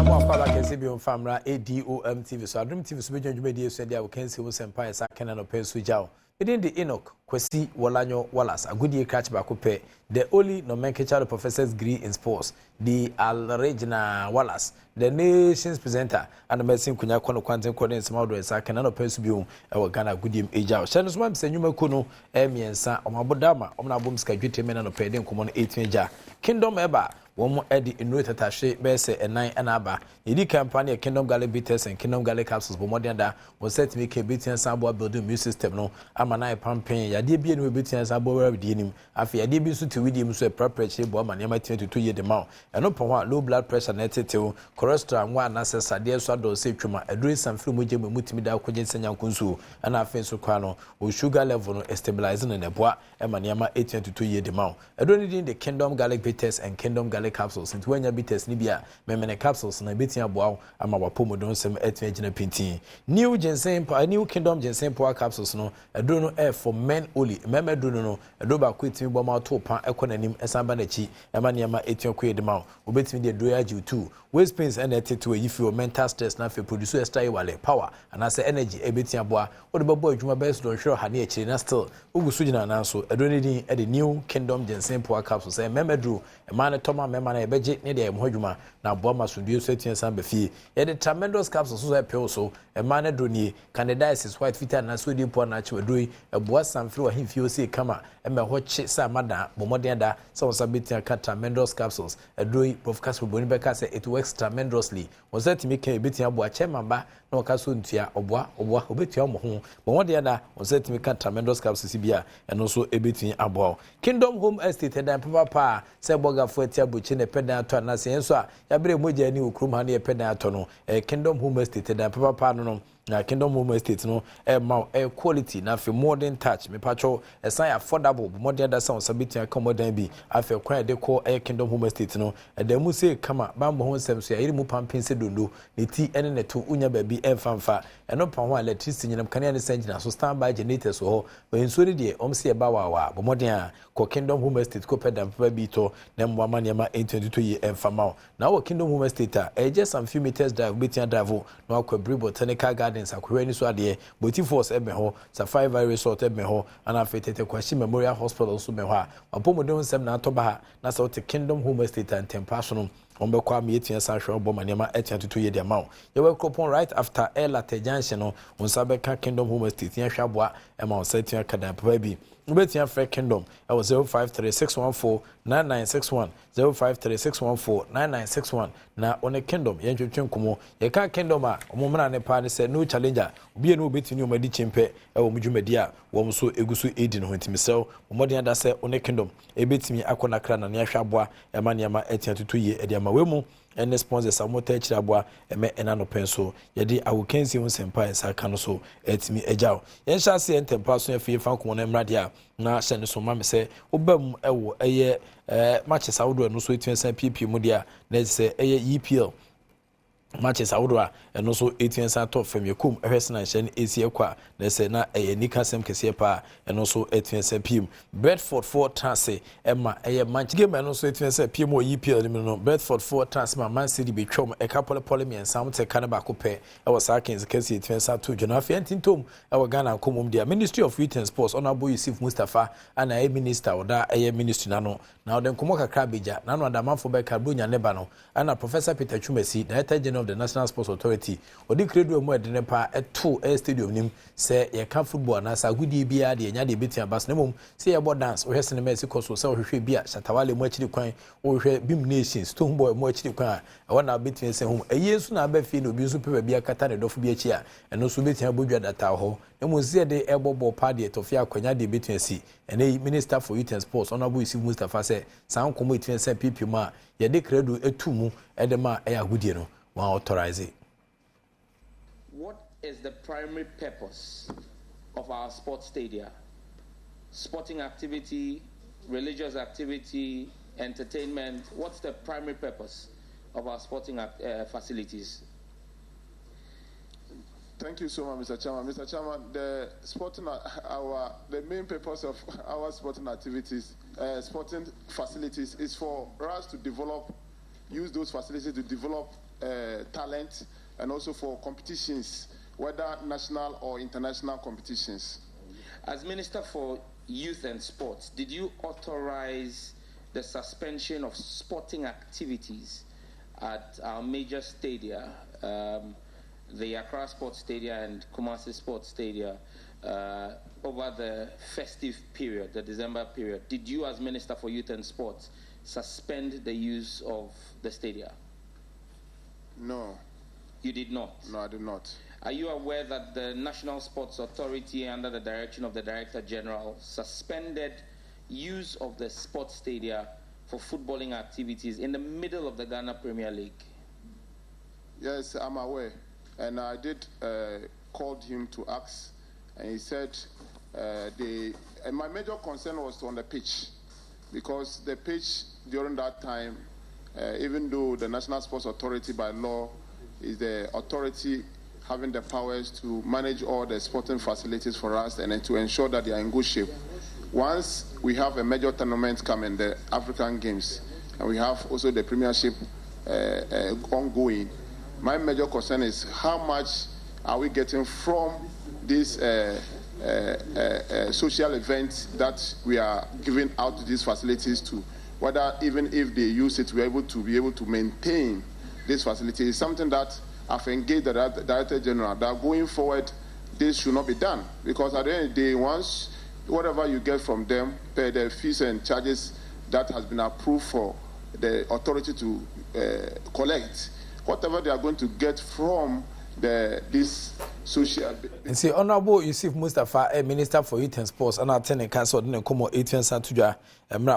mo akwa ba kese bi on famra Adom TV so Adom TV so be dwonjuma die so dia wo kan si wo sempa esa kana no penso jao within the Enoch Kwesi Wolanyo Wallace agudie catch ba kope the only nomenclature professor's degree in sports the Al-Regina Wallace the nation's presenter and the medicine kunya kono kwanten koden small do esa kana no penso bi e wo Ghana agudie ejao hye no so ma mse nwuma kono miensa omabodama omna bom ska dwete mena no peden komo no 18 eja kingdom eba womo edi inu tatashe bese enan anaba yidi campaign Kingdom Galley Bitters and Kingdom Galley Capsules bo modern da wo set me ke bitin sabo building immune system no ama na pampen yade bi enu bitin sabo wera bi nim afi yade bi so ti widi mu so prepare bo ama nema 22 year de ma eno pon ho low blood pressure na tetew cholesterol nwa na sesade so ado se twuma aduri samfiri moje mu mutimi da kwaje senya nkunsu ana afen so kwa no o sugar level no stabilize na neboa ema nema 22 year de ma adoni din the Kingdom Galley Bitters and Kingdom Galley Capsules into when bitters ni bia memene capsules na betia boaw ama wapomodon sem etia gina pintin new ginseng new Kingdom ginseng power capsules no edro no air for men only meme edro no edro ba kwetimi bom ato pa ekonanim esamba na chi ema niama etia kwedema obetimi de edro agi 2 waist pains and etetu if your mental stress na fe produce extra wale power and as energy ebetia boa wo de babo adwuma best don hwe ha na echi na still ogusu gina na so edro ni din e the new Kingdom ginseng power capsules e meme edro ema ne toma mema na ebeje ne de emhodwuma na boa masundue so etia samba fie e the tremendous capsules so e so ema ne dro ni candidiasis white fetal na so di po na chi wedroi eboa samfiri wa himfie o se kama ema ho chi sa mada bomoden da so sabetia ka tremendous capsules edroi prof Casper Boni beka say it works tremendously was that me can betia boa chairman ba na waka so ntua oboa obetua mo ho bomoden da was that me ka tremendous capsules bia eno so ebetin aboa Kingdom Home Estate dan papa say boga fo etia bochi ne pedan ato na se enso a ya bere moja ni okrum ha ne pedan ato no Kingdom Home Estate dan papa no na Kingdom Home Estate no quality na fe modern touch me pacho esan affordable modern da sound sabitia ka modern bi afi kwan de ko Kingdom Home Estate no da mu se kama bambo ho nsem so ya iri mu pampin se dondo ne ti ene ne to unya ba bi emfamfa eno pa ho electricity nyinam kan ne sengina so standby generators ho we nso ne de omse ba wa bo modern a ko Kingdom Home Estate ko pedam pa bi to na mwa ma nema 22 ye emfama na wo Kingdom Home Estate a just some few meters drive betia drive no akwa botanical garden sakwani so ade boti force ebe ho Safari resort ebe ho ana fetete kwashi memorial hospital so me ho a apomodon sem na atoba ha na so te Kingdom Home Estate and Tempaso ombe kwa mi etia san hwe obo manema etia tutu ye de ma ye we cropon right after Elate Junction no unsabe ka Kingdom Home Estate ya hwaboa e ma osetia kada papa bi ubetia free Kingdom e was 0536149961 0536149961 na one Kingdom ye twetwen komo ye ka Kingdom a omomra ne pa ne se no challenger obi no obetini o madi chimpe e wo mdwumadi a wo so eguso edi no ntimi sew omodin da se one Kingdom ebetimi akona kra na ne hwaboa e ma ne ma etia tutu ye edi ma wemu ene sponsors amota ekira boa eme enano penso yedi awokensi hu sempa esa kanu so etimi ejaw yen sha se entempa so afie fa komo na mrade a na hye ne so ma me se obam ewo eye matches awodo no so etimi san pp mu dia na se eye EPL matches awodwa eno so 18 sa top fam yakum ehwesena hye ne esi ekwa na se na nika sem kese pa eno so 18 sa pm Bedford 4 trance ema match game eno so 18 sa pm o EPL ni no Bedford 4 trance ma Man City betwom couple polymian sam te kan ba ko pe ewo Sarkins kese 18 sa to Jonafi antintom ewo Ghana komom dia Ministry of Youth and Sports honorable Yusuf Mustafa ana minister oda ministry na no na oden komo kakra beja na no adamafo be karbonya neba no ana Professor Peter Chumesi director general of the National Sports Authority odi credo mu edene pa eto stadium nim se ye ka football na sa gudi bia de nya de betia bas na mum se ye bo dance o hwese ne mesi koso se o hwehwe bia Shatawale mu akiri kwan o hwehwe Bim Nations to humbo mu akiri kwan e wona betia se hum eyesu na ba fi no bi so pepa bia kata ne dofo bia chi a eno so betia bodwa data ho na mu se de ebobo pa de tofia kwanya de betia si ene Minister for Youth and Sports honorable Yusuf Mustafa se san komo itin se PP ma ye de credo etumu edema e agudie no one authorize it. What is the primary purpose of our sports stadia? Sporting activity, religious activity, entertainment. What's the primary purpose of our sporting facilities? Thank you so much, Mr. Chairman. Mr. Chairman, the main purpose of our sporting activities, sporting facilities, is for us to use those facilities to develop talent and also for competitions, whether national or international competitions. As Minister for Youth and Sports, did you authorize the suspension of sporting activities at our major stadia, the Accra Sports Stadia and Kumasi Sports Stadia, over the festive period, the December period? Did you, as Minister for Youth and Sports, suspend the use of the stadia? No. You did not? No, I did not. Are you aware that the National Sports Authority, under the direction of the Director General, suspended use of the sports stadia for footballing activities in the middle of the Ghana Premier League? Yes, I'm aware. And I did call him to ask, and he said and my major concern was on the pitch, because the pitch during that time, even though the National Sports Authority by law is the authority having the powers to manage all the sporting facilities for us and to ensure that they are in good shape. Once we have a major tournament coming, the African Games, and we have also the Premiership ongoing, my major concern is how much are we getting from these social events that we are giving out to these facilities to, whether even if they use it, we're able to maintain this facility. Is something that I've engaged the Director General that going forward, this should not be done, because at the end of the day, once whatever you get from them, pay the fees and charges that has been approved for the authority to collect, whatever they are going to get from this social. And see, Honorable Yusuf Mustafa, Minister for Youth and Sports, and attending council in Como 18 Santuja,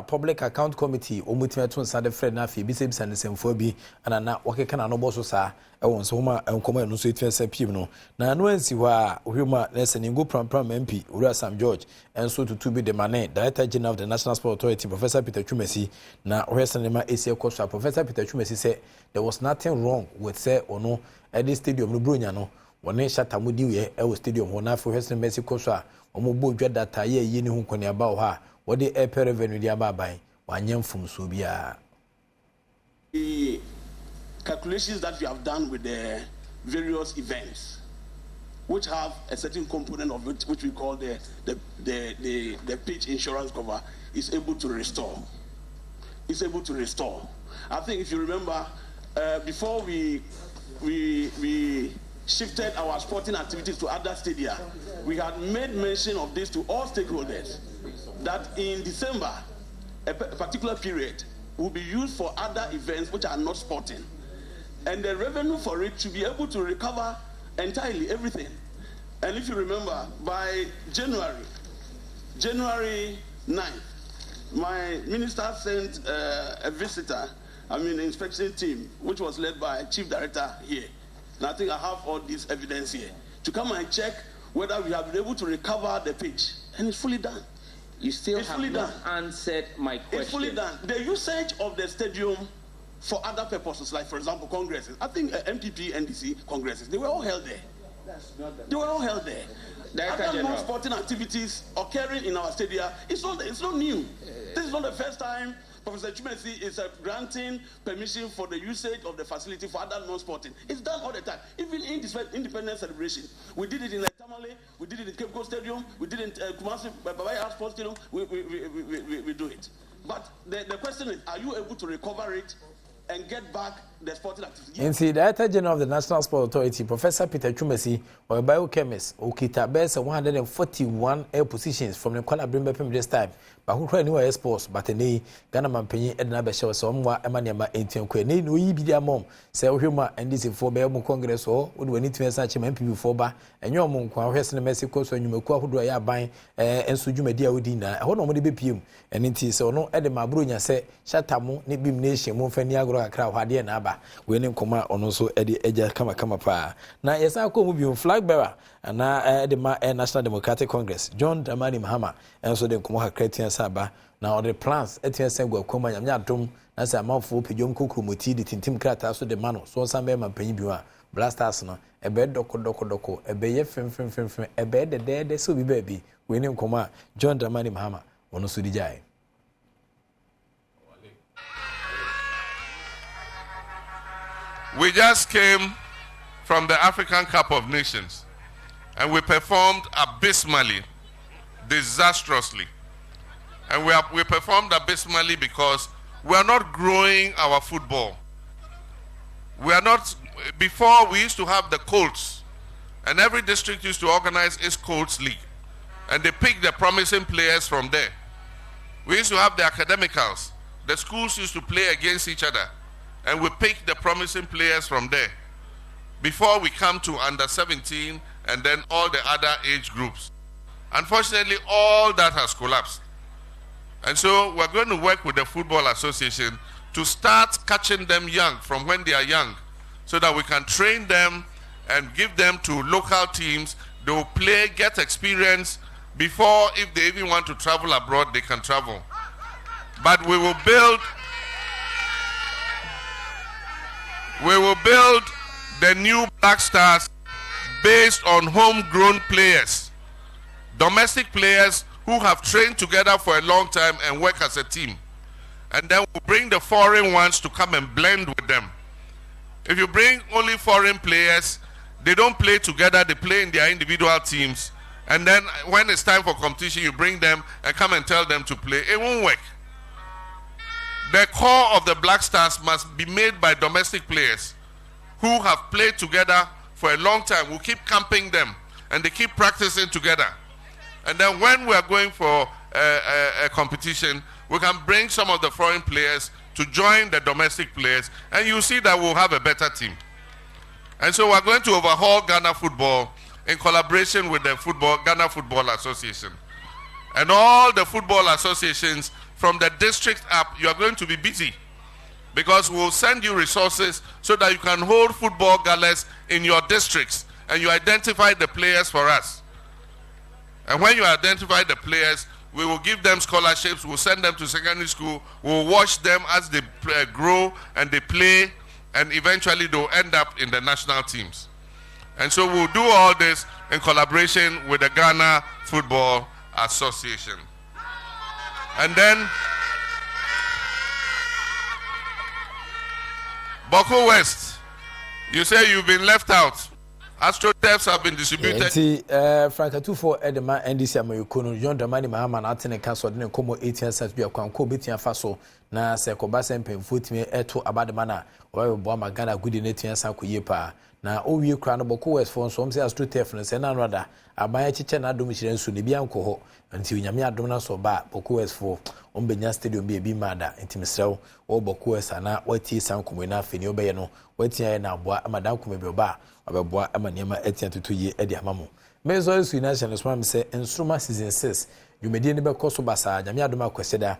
Public Account Committee, Omutimatu Sade Fred Nafi, Bisibs and the Semphobi, and na Wakekana Noboso Sa, Ewons Homa, and Como no Sweet Pimno. Now, no one see why Huma Lesson in Go Pram MP, Ura Sam George, and so to be the Mane, Director General of the National Sport Authority, Professor Peter Chumesi. Now, Western ACL Coach, Professor Peter Chumesi said there was nothing wrong with say or no at this stadium, no Brunyano. One Shatamudi, Ewo Stadium, one for Western Mexico, Omobo Data, ye yini hunkoni about her, what the air revenue the ababai, one young from Subia. The calculations that we have done with the various events, which have a certain component of it, which we call the pitch insurance cover, is able to restore. It's able to restore. I think if you remember, before we shifted our sporting activities to other stadia, we had made mention of this to all stakeholders, that in December, a particular period will be used for other events which are not sporting. And the revenue for it to be able to recover entirely everything. And if you remember, by January 9th, my minister sent a visitor, inspection team, which was led by Chief Director here. And I think I have all this evidence here to come and check whether we have been able to recover the pitch. And it's fully done. You still have not answered my question. It's fully done. The usage of the stadium for other purposes, like, for example, congresses. I think MPP, NDC congresses, they were all held there. They were all held there. Other non-sporting activities occurring in our stadia, it's not new. This is not the first time Professor Chumesi is granting permission for the usage of the facility for other non-sporting. It's done all the time. Even in independence celebration, we did it in Tamale, we did it in Cape Coast Stadium, we did it in Kumasi Babaya Sports Stadium. We do it. But the question is, are you able to recover it and get back the sporting activity? And see, the Director General of the National Sport Authority, Professor Peter Chumesi, or a biochemist, Okita Bess 141 air positions from the Kuala Lumpur this time. But who cry new sports, but a Ghana man penny Edna Beshaw, somewhat Emmanuel 18 Queen, no be their mom, say Huma and this in 4 Belmo Congress or would we need to such a MP before bar, and your monk, who has in Mexico, so you may call who do I buy and Suju Media Udina. I want nobody be pum, and it is so no Edema Brunia say, Shatamu, Nibim Nation, Monfeniagro, crowd, Hadia Naba, winning command on also Eddie Edger Kama Pa. Now, yes, I come with you flag bearer, and now the National Democratic Congress, John Dramani Mahama, and so the Kumoha Cretan Saba. Now, the plans, Etienne will come and Yadum, as a mouthful, Pijom Kukumoti, the Tintim Krata, so the Mano, so some man Penibua, Blast Arsenal, a bed doko, a bay fim, a bed the dead, so be baby, winning command, John Dramani Mahama, on Sudijai. We just came from the African Cup of Nations, and we performed abysmally, disastrously. And we performed abysmally because we are not growing our football. We are not, before we used to have the Colts, and every district used to organize its Colts League, and they picked the promising players from there. We used to have the academicals. The schools used to play against each other, and we picked the promising players from there before we come to under 17 and then all the other age groups. Unfortunately, all that has collapsed. And so we're going to work with the Football Association to start catching them young from when they are young, so that we can train them and give them to local teams. They will play, get experience before, if they even want to travel abroad, they can travel. But we will build the new Black Stars based on homegrown players, domestic players who have trained together for a long time and work as a team. And then we'll bring the foreign ones to come and blend with them. If you bring only foreign players, they don't play together, they play in their individual teams. And then when it's time for competition, you bring them and come and tell them to play. It won't work. The core of the Black Stars must be made by domestic players who have played together for a long time. We'll keep camping them and they keep practicing together. And then when we are going for a competition, we can bring some of the foreign players to join the domestic players, and you'll see that we'll have a better team. And so we're going to overhaul Ghana football in collaboration with the Ghana Football Association. And all the football associations from the district up, you are going to be busy, because we'll send you resources so that you can hold football galas in your districts, and you identify the players for us. And when you identify the players, we will give them scholarships, we'll send them to secondary school, we'll watch them as they grow and they play, and eventually they'll end up in the national teams. And so we'll do all this in collaboration with the Ghana Football Association. And then Boko West, you say you've been left out. AstroTurfs have been distributed. Frank Atufo Edema NDC Amayukono John Dramani Mahama na atene kaso de komo 18 cents bia kwanko betia faso na se kobasa mpemfotime eto abademana owe bo magana gudi ne tia san koye pa na owie kra no Boko West for so say AstroTurf no se na rada abaya chiche na adom hire nsu ne bia nko ho nti onyame adom na so ba Boko West for ombenya stadium bia bi mada nti mesrew o Boko West na wati san komo na afeni obeye no wati ya na aboa amadan komo bi oba abeboa amaniema etia tutuye edi amamo mezo su national swam se instruma season 6 yumedie ne be koso basa nyame adoma kweseda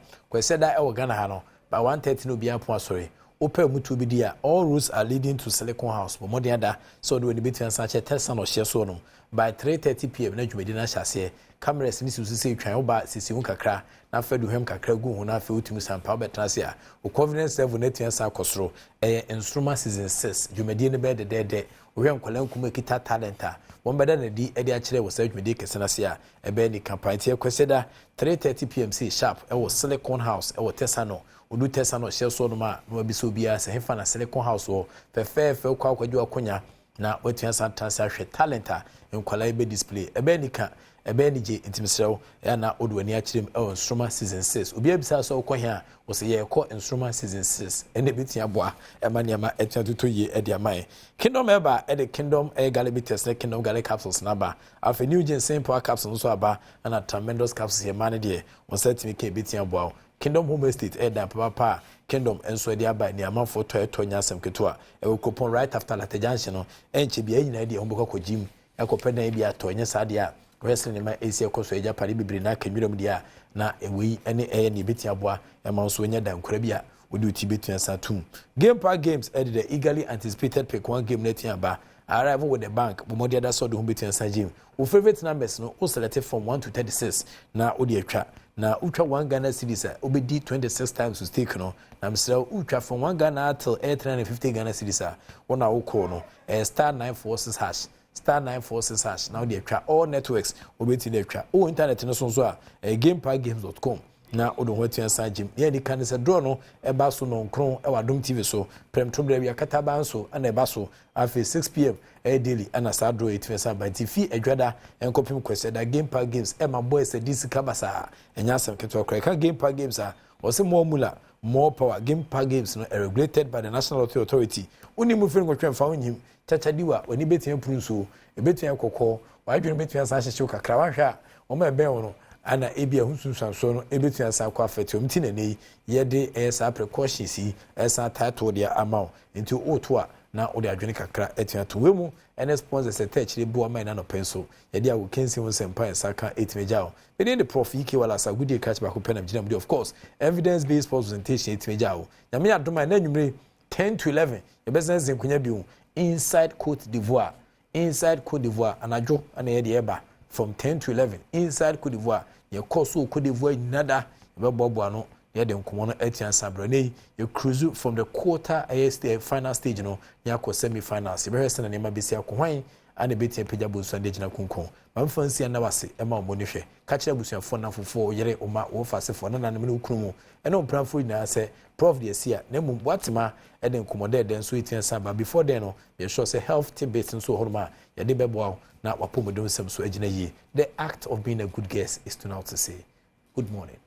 e wo Ghana ha no by 1:30 no bia po asori opa mutu bi dia all routes are leading to Silicon House but modern ada so do ni betia sache tesa no hye so no by 3:30 pm na yumedie na hyase cameras ni sususe twan oba sisi hu kakra na fa duhem kakra gu hu na fa utimi sampa obetrase a o confidence level na tia sa kosoro instruma season 6 yumedie ne be de we nkwala nkum kita talenta won beda na di edi a kire wo sa dwumedi kese na se a ebe ni campaign tie kweseda 3:30 pm sharp e wo Silicon House e wo Tesano odu Tesano hye so no ma no bi so bia se hefa na Silicon House wo fefe kwa kwadwo akonya na watua sa tansa hwe talenta nkwala ebe display ebe ni ka ebe ni je intimsrew ya na odu ani a kire e instrument season 6 obi abisa so ko hia wo se ye ko instrument season 6 ene betia boa e ma niama etia tutu ye e dia mai Kingdom eba e the Kingdom Galibites na Kingdom Gali capsules na ba afa new gen simple capsules so aba na tremendous capsules ye man de won setimi ke betia boa Kingdom Home Estate e da papa Kingdom enso de aba ni amanfo to nya asem keto a e wo coupon right after Latte Junction no enche bia nyina de homboko ko gym e ko peda bia to nya sa de a wrestling ma esi ekoso eja pare bibiri na kanwirem dia na ewi ene ni betia boa e ma nso nya dankora bia wodi uti betua satum Game Park Games edit the eagerly anticipated pick one game netia ba arrive with the bank but modi ada so do betua sa gym wo favorite numbers no wo select from 1 to 36 na odi atwa na utwa 1 Ghana cedis a obedi 26 times to stake no na msra utwa from 1 Ghana till 350 Ghana cedis a wona wo call no star 946 hash star 946 hash now dey atwa all networks obeti dey atwa o internet no so a gameparkgames.com na odo ho atua sa gym ye di kan se draw no eba so no nkron e wa Adom TV so prem to bra wi akata ban so ana eba so afi 6 pm daily ana sa draw it fesa by TV adwada enkopim kwese da game park games e ma boys e dis kabasa enya asem keto ka game park games a ose more mula more power game park games no regulated by the National Lottery Authority oni mu firi ngotwe mfa onyim chachadiwa oni betia prunso e betia kokko wa adwene betia sa hyehye kakra wa hwa o ma ebe wono ana ebia hunsunsanso no ebetua sa kwa afetum ti na nei ye de esa precautions yi esa title dia amount nti oto a na ode adwene kakra etua to wemu ene sponsors etachire bu ama na no penso ye de awo kensi won sempa esa ka etmejao be de prof ike wala sa gudi catch back penam gina of course evidence based presentation etmejao na me adoma na nwumre 10 to 11 ye business zenkunya bi inside Côte d'Ivoire anajo ana ye de eba from 10 to 11 inside Côte d'Ivoire ye course Côte d'Ivoire nada be bobo no ye de nkomo no atian sabrane ye cruise from the quarter final stage no ya ko semi finals be hwese na nema besi akohwan ana betia pagya bo Sunday gina kunkon mamfansi na wase e ma omoni hwe ka kire busuafo na fofo yere oma wo fasefo na nanem ne okunumu ene ompranfo nyina se prof de sia na mum boatema e de nkomo de den so etian saba before then no ye sure say health tibet nso horoma ye de bebo na wapomodom sem so agina yi. The act of being a good guest is to now to say good morning.